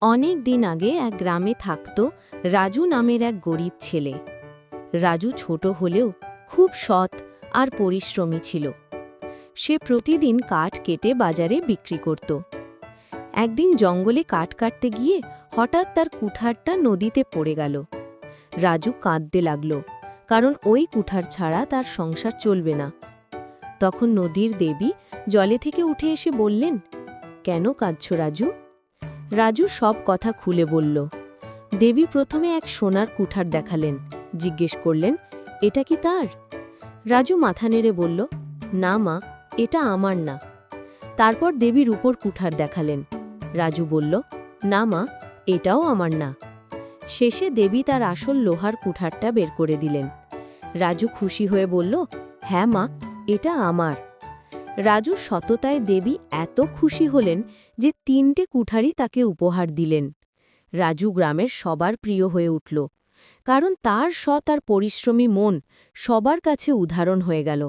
অনেক দিন আগে এক গ্রামে থাকত রাজু নামের এক গরিব ছেলে। রাজু ছোট হলেও খুব সৎ আর পরিশ্রমী ছিল। সে প্রতিদিন কাঠ কেটে বাজারে বিক্রি করত। একদিন জঙ্গলে কাঠ কাটতে গিয়ে হঠাৎ তার কুঠারটা নদীতে পড়ে গেল। রাজু কাঁদতে লাগল, কারণ ওই কুঠার ছাড়া তার সংসার চলবে না। তখন নদীর দেবী জলে থেকে উঠে এসে বললেন, কেন কাঁদছ রাজু? রাজু সব কথা খুলে বলল। দেবী প্রথমে এক সোনার কুঠার দেখালেন, জিজ্ঞেস করলেন, এটা কি তার? রাজু মাথা নেড়ে বলল, না মা, এটা আমার না। তারপর দেবীর উপর কুঠার দেখালেন। রাজু বলল, না মা, এটাও আমার না। শেষে দেবী তার আসল লোহার কুঠারটা বের করে দিলেন। রাজু খুশি হয়ে বলল, হ্যাঁ মা, এটা আমার। রাজুর সততায় দেবী এত খুশি হলেন যে 3টে কুঠারই তাকে উপহার দিলেন। রাজু গ্রামের সবার প্রিয় হয়ে উঠল, কারণ তার সৎ আর পরিশ্রমী মন সবার কাছে উদাহরণ হয়ে গেল।